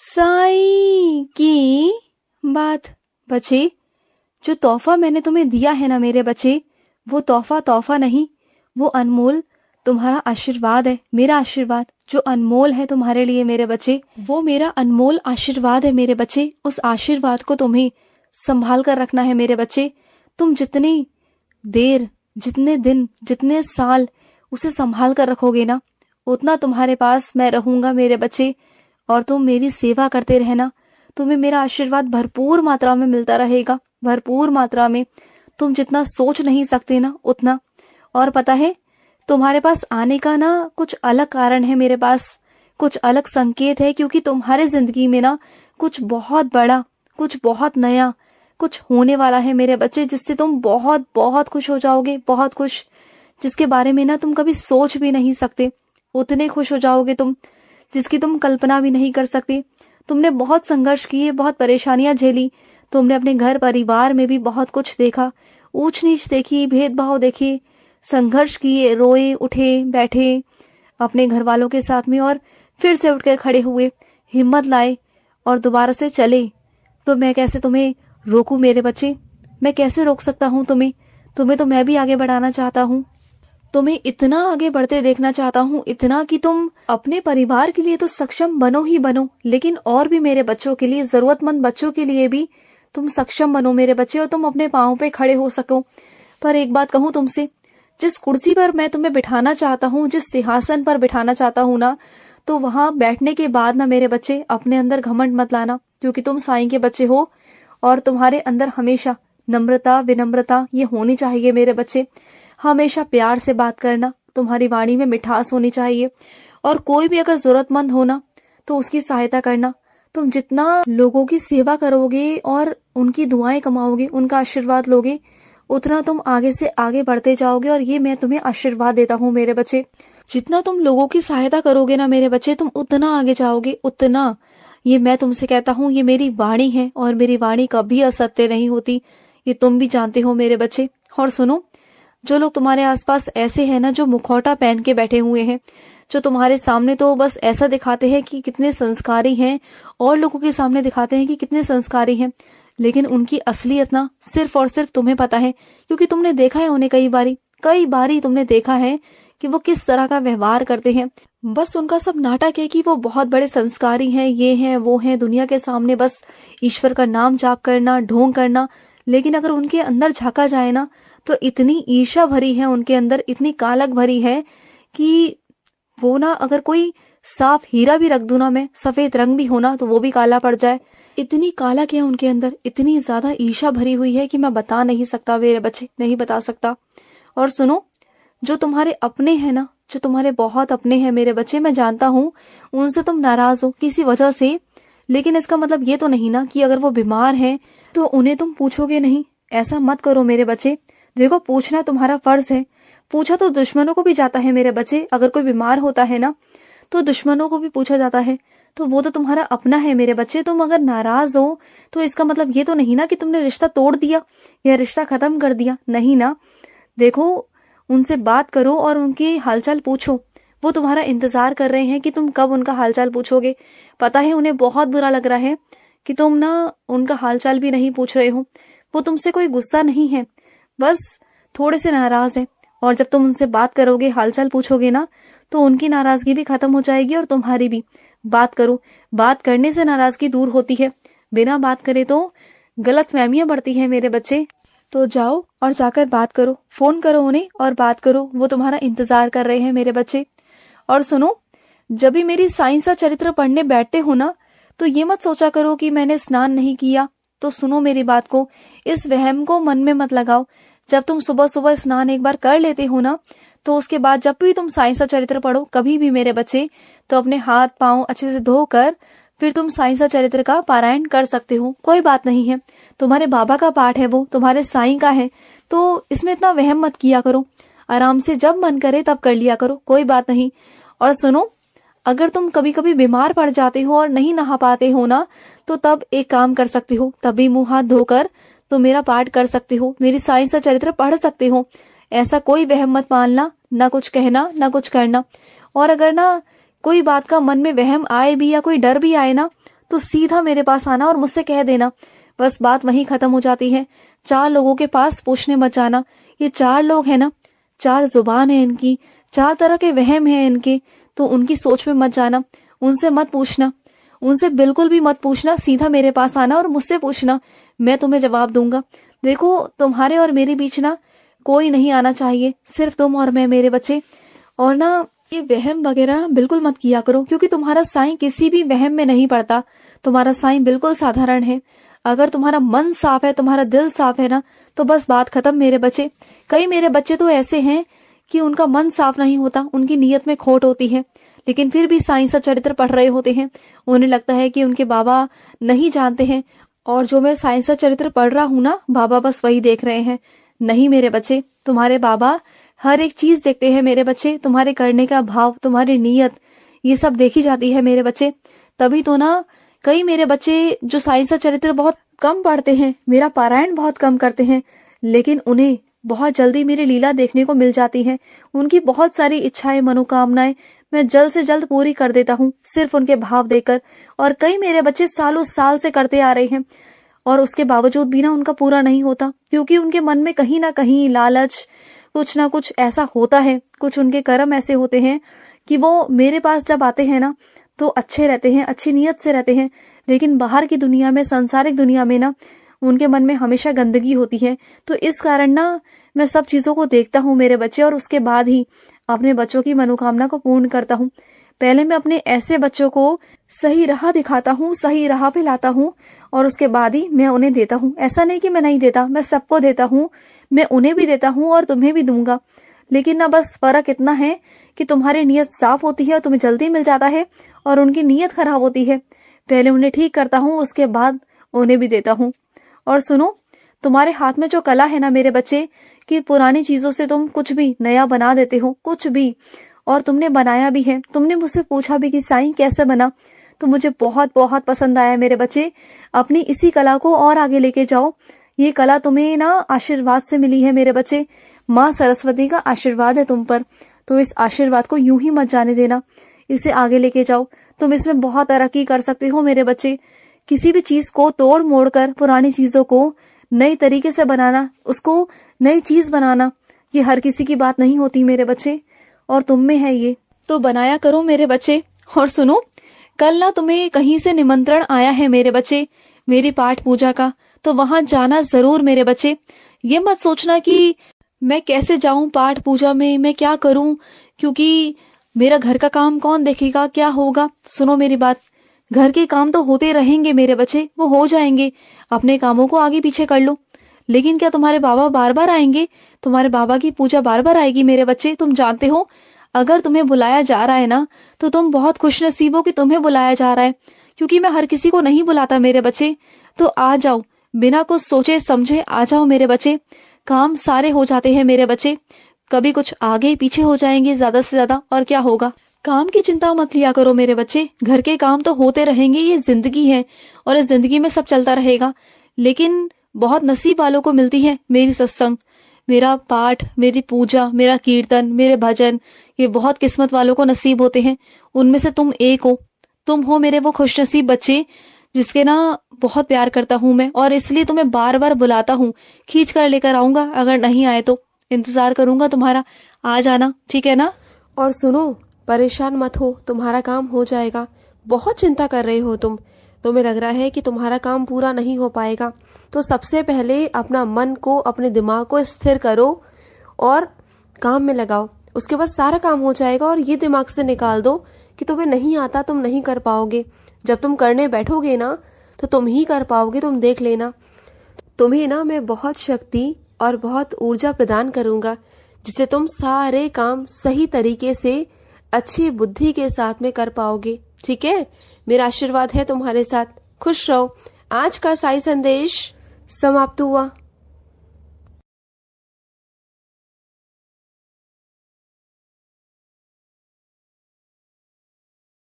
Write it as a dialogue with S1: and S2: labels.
S1: साईं की बात। बच्चे, जो तोहफा मैंने तुम्हें दिया है ना मेरे बच्चे, वो तोहफा नहीं, वो अनमोल तुम्हारा आशीर्वाद है, मेरा आशीर्वाद जो अनमोल है तुम्हारे लिए मेरे बच्चे, वो मेरा अनमोल आशीर्वाद है मेरे बच्चे। उस आशीर्वाद को तुम्हें संभाल कर रखना है मेरे बच्चे। तुम जितनी देर, जितने दिन, जितने साल उसे संभाल कर रखोगे ना, उतना तुम्हारे पास मैं रहूंगा मेरे बच्चे। और तुम मेरी सेवा करते रहना, तुम्हें मेरा आशीर्वाद भरपूर मात्रा में मिलता रहेगा, भरपूर मात्रा में। तुम जितना सोच नहीं सकते ना उतना। और पता है, तुम्हारे पास आने का ना कुछ अलग कारण है मेरे पास, कुछ अलग संकेत है, क्योंकि तुम्हारे जिंदगी में ना कुछ बहुत बड़ा, कुछ बहुत नया, कुछ होने वाला है मेरे बच्चे, जिससे तुम बहुत बहुत खुश हो जाओगे, बहुत खुश, जिसके बारे में ना तुम कभी सोच भी नहीं सकते। उतने खुश हो जाओगे तुम, जिसकी तुम कल्पना भी नहीं कर सकते। तुमने बहुत संघर्ष किए, बहुत परेशानियां झेली, तुमने अपने घर परिवार में भी बहुत कुछ देखा, ऊंच नीच देखी, भेदभाव देखे, संघर्ष किए, रोए, उठे, बैठे अपने घर वालों के साथ में, और फिर से उठकर खड़े हुए, हिम्मत लाए और दोबारा से चले। तो मैं कैसे तुम्हें रोकूं मेरे बच्चे? मैं कैसे रोक सकता हूँ तुम्हें? तुम्हें तो मैं भी आगे बढ़ाना चाहता हूँ, तुम्हें इतना आगे बढ़ते देखना चाहता हूँ, इतना कि तुम अपने परिवार के लिए तो सक्षम बनो ही बनो, लेकिन और भी मेरे बच्चों के लिए, जरूरतमंद बच्चों के लिए भी तुम सक्षम बनो मेरे बच्चे, और तुम अपने पांव पे खड़े हो सको। पर एक बात कहूँ तुमसे, जिस कुर्सी पर मैं तुम्हें बिठाना चाहता हूँ, जिस सिंहासन पर बिठाना चाहता हूँ ना, तो वहां बैठने के बाद ना मेरे बच्चे अपने अंदर घमंड मत लाना, क्योंकि तुम साईं के बच्चे हो और तुम्हारे अंदर हमेशा नम्रता, विनम्रता ये होनी चाहिए मेरे बच्चे। हमेशा प्यार से बात करना, तुम्हारी वाणी में मिठास होनी चाहिए, और कोई भी अगर जरूरतमंद हो ना तो उसकी सहायता करना। तुम जितना लोगों की सेवा करोगे और उनकी दुआएं कमाओगे, उनका आशीर्वाद लोगे, उतना तुम आगे से आगे बढ़ते जाओगे। और ये मैं तुम्हें आशीर्वाद देता हूँ मेरे बच्चे। जितना तुम लोगों की सहायता करोगे ना मेरे बच्चे, तुम उतना आगे जाओगे, उतना। ये मैं तुमसे कहता हूँ, ये मेरी वाणी है, और मेरी वाणी कभी असत्य नहीं होती, ये तुम भी जानते हो मेरे बच्चे। और सुनो, जो लोग तुम्हारे आसपास ऐसे हैं ना, जो मुखौटा पहन के बैठे हुए हैं, जो तुम्हारे सामने तो बस ऐसा दिखाते हैं कि कितने संस्कारी हैं, और लोगों के सामने दिखाते हैं कि कितने संस्कारी हैं, लेकिन उनकी असलियत ना सिर्फ और सिर्फ तुम्हें पता है, क्योंकि तुमने देखा है उन्हें कई बारी तुमने देखा है कि वो किस तरह का व्यवहार करते हैं। बस उनका सब नाटक है कि वो बहुत बड़े संस्कारी हैं, ये हैं वो हैं, दुनिया के सामने बस ईश्वर का नाम जाप करना, ढोंग करना। लेकिन अगर उनके अंदर झांका जाए ना, तो इतनी ईर्ष्या भरी है उनके अंदर, इतनी कालक भरी है कि वो ना, अगर कोई साफ हीरा भी रख दूं ना मैं, सफेद रंग भी होना, तो वो भी काला पड़ जाए। इतनी कालक है उनके अंदर, इतनी ज्यादा ईर्ष्या भरी हुई है कि मैं बता नहीं सकता मेरे बच्चे, नहीं बता सकता। और सुनो, जो तुम्हारे अपने हैं ना, जो तुम्हारे बहुत अपने हैं मेरे बच्चे, मैं जानता हूँ उनसे तुम नाराज हो किसी वजह से, लेकिन इसका मतलब ये तो नहीं ना कि अगर वो बीमार हैं तो उन्हें तुम पूछोगे नहीं। ऐसा मत करो मेरे बच्चे। देखो, पूछना तुम्हारा फर्ज है, पूछा तो दुश्मनों को भी जाता है मेरे बच्चे। अगर कोई बीमार होता है ना, तो दुश्मनों को भी पूछा जाता है, तो वो तो तुम्हारा अपना है मेरे बच्चे। तुम अगर नाराज हो तो इसका मतलब ये तो नहीं ना कि तुमने रिश्ता तोड़ दिया या रिश्ता खत्म कर दिया, नहीं ना। देखो, उनसे बात करो और उनकी हालचाल पूछो। वो तुम्हारा इंतजार कर रहे हैं कि तुम कब उनका हालचाल पूछोगे। पता है उन्हें बहुत बुरा लग रहा है कि तुम ना उनका हालचाल भी नहीं पूछ रहे हो। वो तुमसे कोई गुस्सा नहीं है, बस थोड़े से नाराज है। और जब तुम उनसे बात करोगे, हालचाल पूछोगे ना, तो उनकी नाराजगी भी खत्म हो जाएगी और तुम्हारी भी। बात करो, बात करने से नाराजगी दूर होती है, बिना बात करे तो गलतफहमियां बढ़ती है मेरे बच्चे। तो जाओ और जाकर बात करो, फोन करो उन्हें और बात करो, वो तुम्हारा इंतजार कर रहे हैं मेरे बच्चे। और सुनो, जब भी मेरी साईं सा चरित्र पढ़ने बैठते हो ना, तो ये मत सोचा करो कि मैंने स्नान नहीं किया। तो सुनो मेरी बात को, इस वहम को मन में मत लगाओ। जब तुम सुबह सुबह स्नान एक बार कर लेते हो ना, तो उसके बाद जब भी तुम साईं सा चरित्र पढ़ो कभी भी मेरे बच्चे, तो अपने हाथ पांव अच्छे से धोकर फिर तुम साईं सा चरित्र का पारायण कर सकते हो। कोई बात नहीं है, तुम्हारे बाबा का पाठ है, वो तुम्हारे साईं का है, तो इसमें इतना वहम मत किया करो। आराम से जब मन करे तब कर लिया करो, कोई बात नहीं। और सुनो, अगर तुम कभी कभी बीमार पड़ जाते हो और नहीं नहा पाते हो ना, तो तब एक काम कर सकते हो, तभी मुंह हाथ धोकर तो मेरा पाठ कर सकते हो, मेरी साईं सा चरित्र पढ़ सकते हो। ऐसा कोई वहम मत मानना, ना कुछ कहना ना कुछ करना। और अगर ना कोई बात का मन में वहम आए भी या कोई डर भी आए ना, तो सीधा मेरे पास आना और मुझसे कह देना, बस बात वहीं खत्म हो जाती है। 4 लोगों के पास पूछने मत जाना। ये 4 लोग हैं ना, 4 जुबान है इनकी, 4 तरह के वहम है इनके, तो उनकी सोच में मत जाना, उनसे मत पूछना, उनसे बिल्कुल भी मत पूछना। सीधा मेरे पास आना और मुझसे पूछना, मैं तुम्हें जवाब दूंगा। देखो, तुम्हारे और मेरे बीच ना कोई नहीं आना चाहिए, सिर्फ तुम और मैं मेरे बच्चे। और ना ये वहम वगैरह ना बिल्कुल मत किया करो, क्योंकि तुम्हारा साईं किसी भी वहम में नहीं पड़ता। तुम्हारा साईं बिल्कुल साधारण है। अगर तुम्हारा मन साफ है, तुम्हारा दिल साफ है ना, तो बस बात खत्म मेरे बच्चे। कई मेरे बच्चे तो ऐसे हैं कि उनका मन साफ नहीं होता, उनकी नीयत में खोट होती है, लेकिन फिर भी साईं सच्चरित्र पढ़ रहे होते हैं। उन्हें लगता है कि उनके बाबा नहीं जानते हैं, और जो मैं साईं सच्चरित्र पढ़ रहा हूँ ना, बाबा बस वही देख रहे हैं। नहीं मेरे बच्चे, तुम्हारे बाबा हर एक चीज देखते हैं मेरे बच्चे। तुम्हारे करने का भाव, तुम्हारी नीयत, ये सब देखी जाती है मेरे बच्चे। तभी तो ना कई मेरे बच्चे जो साईं सच्चरित्र बहुत कम पढ़ते हैं, मेरा पारायण बहुत कम करते हैं, लेकिन उन्हें बहुत जल्दी मेरी लीला देखने को मिल जाती है। उनकी बहुत सारी इच्छाएं, मनोकामनाएं मैं जल्द से जल्द पूरी कर देता हूँ, सिर्फ उनके भाव देकर। और कई मेरे बच्चे सालों साल से करते आ रहे हैं, और उसके बावजूद भी ना उनका पूरा नहीं होता, क्योंकि उनके मन में कहीं ना कहीं लालच, कुछ ना कुछ ऐसा होता है। कुछ उनके कर्म ऐसे होते हैं कि वो मेरे पास जब आते हैं ना तो अच्छे रहते हैं, अच्छी नीयत से रहते हैं, लेकिन बाहर की दुनिया में, सांसारिक दुनिया में ना उनके मन में हमेशा गंदगी होती है। तो इस कारण ना मैं सब चीजों को देखता हूँ मेरे बच्चे, और उसके बाद ही अपने बच्चों की मनोकामना को पूर्ण करता हूँ। पहले मैं अपने ऐसे बच्चों को सही राह दिखाता हूँ, सही राह पे लाता हूँ, और उसके बाद ही मैं उन्हें देता हूँ। ऐसा नहीं कि मैं नहीं देता, मैं सबको देता हूँ, मैं उन्हें भी देता हूँ और तुम्हें भी दूंगा। लेकिन ना बस फर्क इतना है कि तुम्हारी नीयत साफ होती है और तुम्हें जल्दी मिल जाता है, और उनकी नीयत खराब होती है। पहले उन्हें ठीक करता हूँ, उसके बाद उन्हें भी देता हूँ। और सुनो, तुम्हारे हाथ में जो कला है ना मेरे बच्चे, कि पुरानी चीजों से तुम कुछ भी नया बना देते हो, कुछ भी, और तुमने बनाया भी है। तुमने मुझसे पूछा भी कि साईं कैसे बना, तो मुझे बहुत बहुत पसंद आया मेरे बच्चे। अपनी इसी कला को और आगे लेके जाओ। ये कला तुम्हें ना आशीर्वाद से मिली है मेरे बच्चे, माँ सरस्वती का आशीर्वाद है तुम पर। तो इस आशीर्वाद को यूं ही मत जाने देना, इसे आगे लेके जाओ। तुम इसमें बहुत तरक्की कर सकते हो मेरे बच्चे। किसी भी चीज को तोड़ मोड़ कर, पुरानी चीजों को नई तरीके से बनाना, उसको नई चीज बनाना, ये हर किसी की बात नहीं होती मेरे बच्चे, और तुम में है ये, तो बनाया करो मेरे बच्चे। और सुनो, कल ना तुम्हें कहीं से निमंत्रण आया है मेरे बच्चे, मेरी पाठ पूजा का, तो वहां जाना जरूर मेरे बच्चे। ये मत सोचना कि मैं कैसे जाऊं पाठ पूजा में, मैं क्या करूं, क्योंकि मेरा घर का काम कौन देखेगा, क्या होगा। सुनो मेरी बात, घर के काम तो होते रहेंगे मेरे बच्चे, वो हो जाएंगे। अपने कामों को आगे पीछे कर लो। लेकिन क्या तुम्हारे बाबा बार बार आएंगे? तुम्हारे बाबा की पूजा बार बार आएगी मेरे बच्चे। तुम जानते हो, अगर तुम्हें बुलाया जा रहा है ना, तो तुम बहुत खुशनसीब हो कि तुम्हें बुलाया जा रहा है, क्योंकि मैं हर किसी को नहीं बुलाता मेरे बच्चे। तो आ जाओ, बिना कुछ सोचे समझे आ जाओ मेरे बच्चे। काम सारे हो जाते हैं मेरे बच्चे, कभी कुछ आगे पीछे हो जाएंगे ज्यादा से ज्यादा, और क्या होगा। काम की चिंता मत लिया करो मेरे बच्चे, घर के काम तो होते रहेंगे, ये जिंदगी है, और इस जिंदगी में सब चलता रहेगा। लेकिन बहुत नसीब वालों को मिलती है मेरी सत्संग, मेरा पाठ, मेरी पूजा, मेरा कीर्तन, मेरे भजन, ये बहुत किस्मत वालों को नसीब होते हैं। उनमें से तुम एक हो। तुम हो मेरे वो खुशनसीब बच्चे जिसके ना बहुत प्यार करता हूं मैं, और इसलिए तुम्हें बार बार बुलाता हूँ। खींच कर लेकर आऊंगा, अगर नहीं आए तो इंतजार करूंगा तुम्हारा, आ जाना, ठीक है ना।
S2: और सुनो, परेशान मत हो, तुम्हारा काम हो जाएगा। बहुत चिंता कर रहे हो तुम्हें लग रहा है कि तुम्हारा काम पूरा नहीं हो पाएगा। तो सबसे पहले अपना मन को, अपने दिमाग को स्थिर करो और काम में लगाओ। उसके बाद सारा काम हो जाएगा। और ये दिमाग से निकाल दो कि तुम्हें नहीं आता, तुम नहीं कर पाओगे। जब तुम करने बैठोगे ना, तो तुम ही कर पाओगे, तुम देख लेना। तुम्हें ना मैं बहुत शक्ति और बहुत ऊर्जा प्रदान करूंगा, जिससे तुम सारे काम सही तरीके से, अच्छी बुद्धि के साथ में कर पाओगे। ठीक है, मेरा आशीर्वाद है तुम्हारे साथ। खुश रहो। आज का साई संदेश समाप्त हुआ।